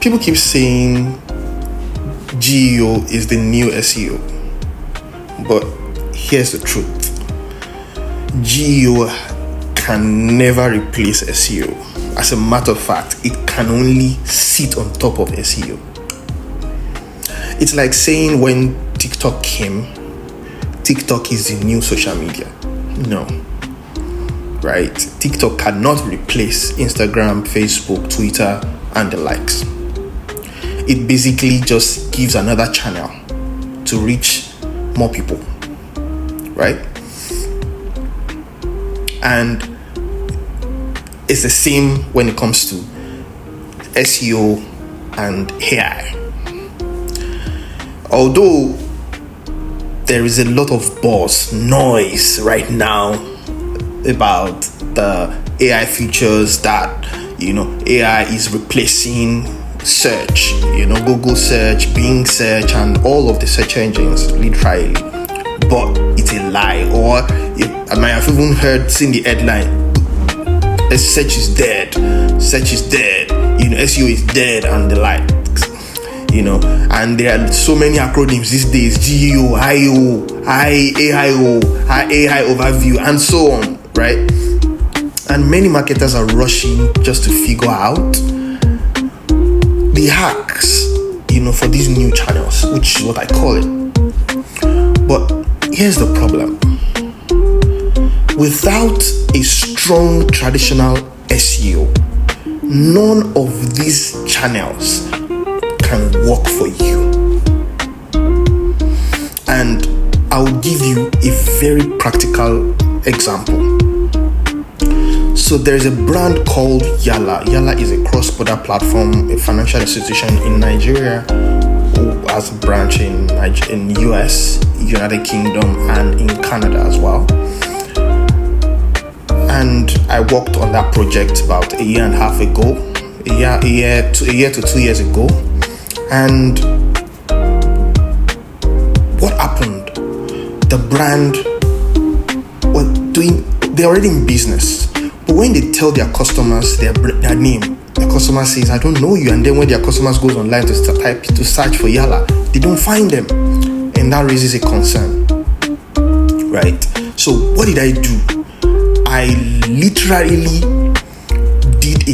People keep saying GEO is the new SEO, but here's the truth. GEO can never replace SEO. As a matter of fact, it can only sit on top of SEO. It's like saying when TikTok came, TikTok is the new social media. No. Right? TikTok cannot replace Instagram, Facebook, Twitter, and the likes. It basically just gives another channel to reach more people. Right? And it's the same when it comes to SEO and AI. Although there is a lot of buzz, noise right now about the AI features that, AI is replacing search, Google search, Bing search, and all of the search engines, literally. But it's a lie. Or I might have even seen the headline, search is dead, SEO is dead, and the likes. And there are so many acronyms these days: GEO, IO, AIO, AI overview, and so on, right? And many marketers are rushing just to figure out the hacks, for these new channels, which is what I call it. But here's the problem. Without a strong traditional SEO, none of these channels can work for you. And I'll give you a very practical example. So there's a brand called Yala. Yala is a cross-border platform, a financial institution in Nigeria who has a branch in US, United Kingdom, and in Canada as well. And I worked on that project about a year and a half ago, a year to 2 years ago. And what happened? The brand they're already in business. But when they tell their customers their name, the customer says, I don't know you. And then when their customers goes online to search for Yala, they don't find them. And that raises a concern, right? So what did I do? I literally did a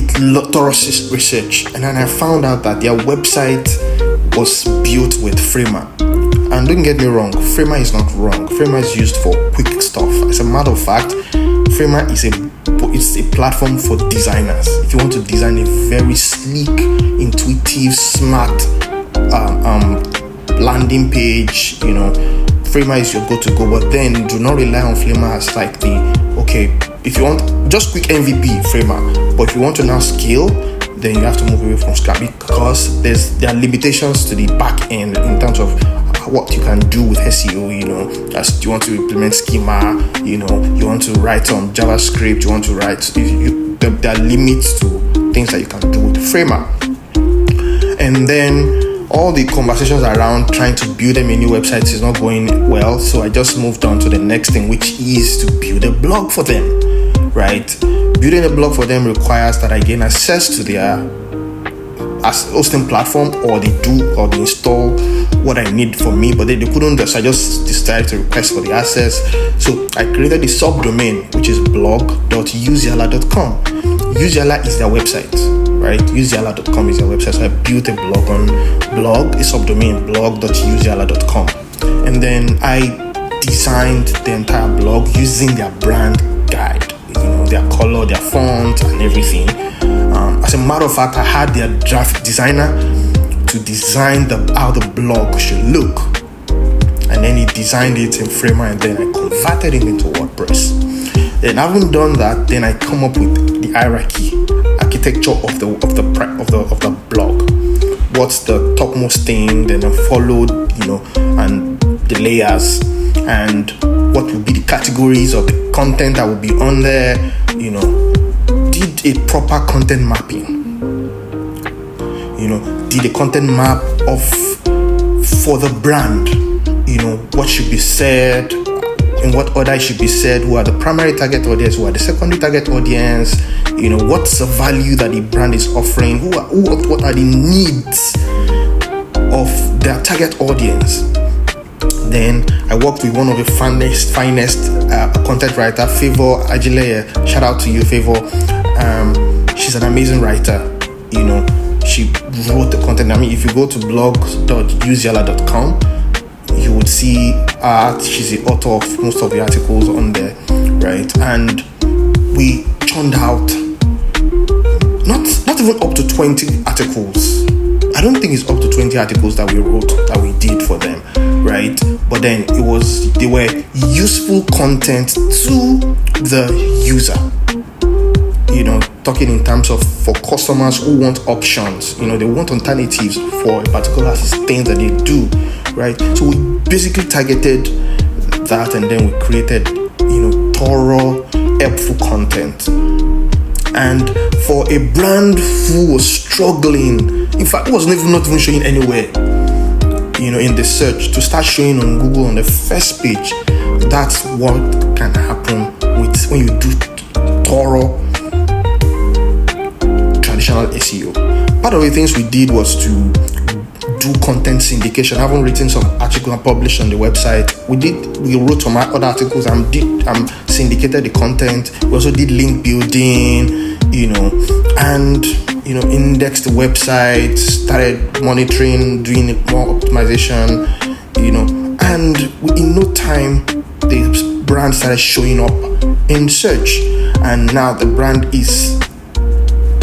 thorough research, and then I found out that their website was built with Framer. And don't get me wrong, Framer is not wrong. Framer is used for quick stuff. As a matter of fact, Framer is a platform for designers. If you want to design a very sleek, intuitive, smart landing page, Framer is your go-to-go. But then do not rely on Framer as like if you want just quick MVP, Framer. But if you want to now scale, then you have to move away from Scrap, because there are limitations to the back end in terms of what you can do with SEO. As you want to implement schema, you want to write on JavaScript, you want to write, there are limits to things that you can do with Framer. And then all the conversations around trying to build them a new website is not going well, so I just moved on to the next thing, which is to build a blog for them, right? Building a blog for them requires that I gain access to their hosting platform, or they install what I need for me, but they couldn't do, so I just decided to request for the access. So I created the subdomain, which is blog.useyala.com. Useyala is their website, right? Useyala.com is their website. So I built a blog on a subdomain, blog.useyala.com. And then I designed the entire blog using their brand guide, their color, their font, and everything. As a matter of fact, I had their graphic designer to design how the blog should look, and then he designed it in Framer, and then I converted it into WordPress. Then having done that, then I come up with the architecture of the blog. What's the topmost thing? Then I followed, and the layers, and what will be the categories of the content that will be on there. Did a proper content mapping. Did a content map for the brand. What should be said, in what order it should be said, who are the primary target audience, who are the secondary target audience, what's the value that the brand is offering, what are the needs of their target audience. Then I worked with one of the finest content writer, Favor Ajileye. Shout out to you, Favor. She's an amazing writer. She wrote the content. If you go to blog.useyala.com, you would see she's the author of most of the articles on there, right? And we churned out not even up to 20 articles. I don't think it's up to 20 articles that we wrote, that we did for them, right? But then they were useful content to the user. Talking in terms of for customers who want options, they want alternatives for a particular thing that they do, right? So we basically targeted that, and then we created, thorough, helpful content. And for a brand who was struggling, in fact, it was not even showing anywhere, in the search, to start showing on Google on the first page, that's what can happen when you do thorough traditional SEO. Part of the things we did was to do content syndication. I haven't written some articles and published on the website. We wrote some other articles and syndicated the content. We also did link building, and indexed the website, started monitoring, doing more optimization, and in no time the brand started showing up in search, and now the brand is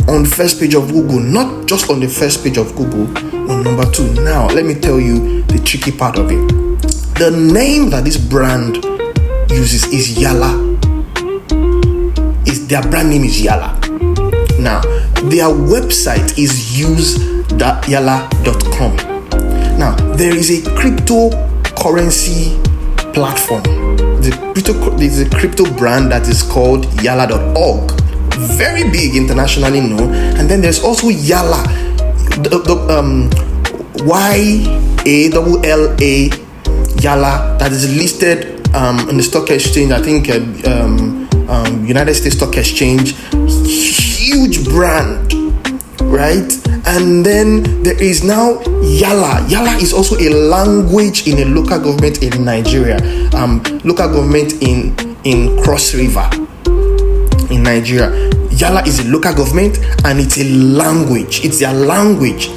on the first page of Google, not just on the first page of Google, on number 2. Now, let me tell you the tricky part of it. The name that this brand uses is Yala. Their brand name is Yala. Now, their website is use.yala.com. Now, there is a cryptocurrency platform. There's a crypto brand that is called Yala.org. Very big, internationally known. And then there's also Yala, YALLA, Yala, that is listed on the stock exchange. I think United States Stock Exchange. Huge brand, right? And then there is now Yala. Yala is also a language in a local government in Nigeria. Local government in Cross River in Nigeria. Yala is a local government and it's a language. It's their language,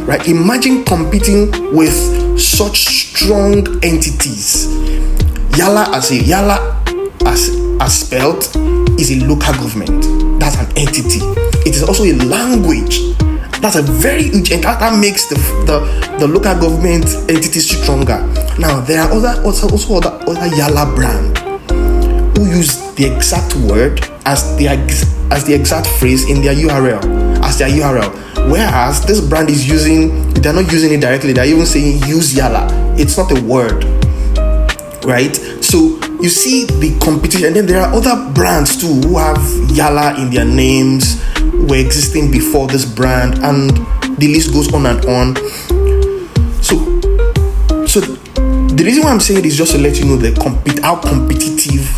right? Imagine competing with such strong entities. Yala as spelled is a local government. That's an entity. It is also a language. That's a very huge entity. That makes the local government entity stronger. Now there are also other Yala brand who use the exact word as the exact phrase in their URL, as their URL. Whereas this brand is they're not using it directly, they're even saying use Yala. It's not a word, right? So you see the competition. And then there are other brands too who have Yala in their names, were existing before this brand, and the list goes on and on. So the reason why I'm saying it is just to let you know how competitive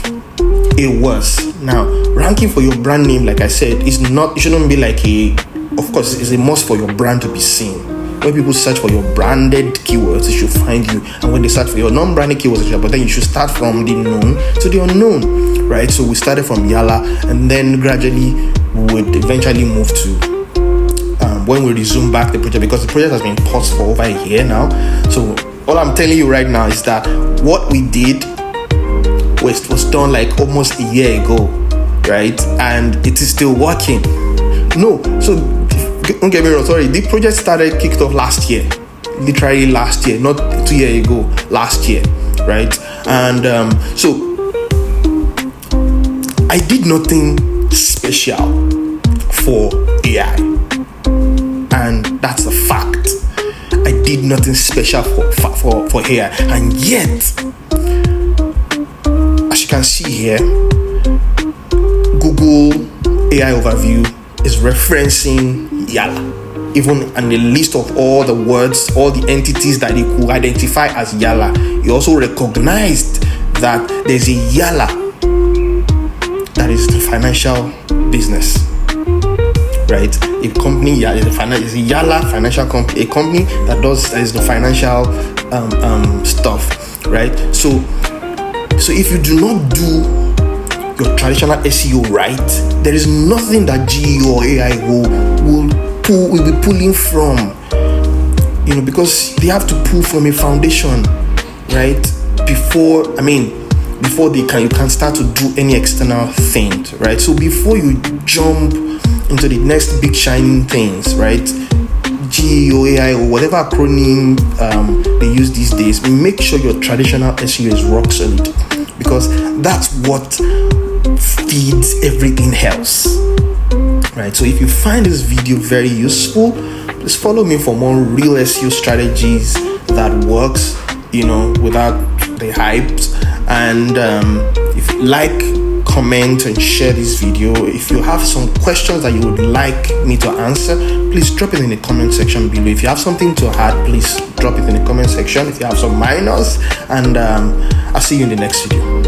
it was. Now, ranking for your brand name, like I said, it shouldn't be like of course, it's a must for your brand to be seen. When people search for your branded keywords, they should find you. And when they search for your non-branded keywords, but then you should start from the known to the unknown, right? So we started from Yala, and then gradually we would eventually move to when we resume back the project, because the project has been paused for over a year now. So all I'm telling you right now is that what we did was done like almost a year ago, right? And it is still working. No, so don't get me wrong, sorry, the project kicked off last year, literally last year, not 2 years ago, last year, right? And so I did nothing special for AI, and that's a fact. I did nothing special for AI, and yet, as you can see here, Google AI overview is referencing Yala, even on the list of all the words, all the entities that it could identify as Yala. It also recognized that there's a Yala, that is the financial business, right? A company, is a Yala financial company, a company that is the financial stuff, right? So if you do not do your traditional SEO right, there is nothing that GEO or AI will be pulling from, because they have to pull from a foundation, right? Before you can start to do any external thing, right? So before you jump into the next big shining things, right? GEO, AI, or whatever acronym they use these days, make sure your traditional SEO is rock solid, because that's what feeds everything else, right? So if you find this video very useful, please follow me for more real SEO strategies that works, without the hypes. And if you like, comment and share this video. If you have some questions that you would like me to answer, please drop it in the comment section below. If you have something to add, please drop it in the comment section. If you have some minors, and I'll see you in the next video.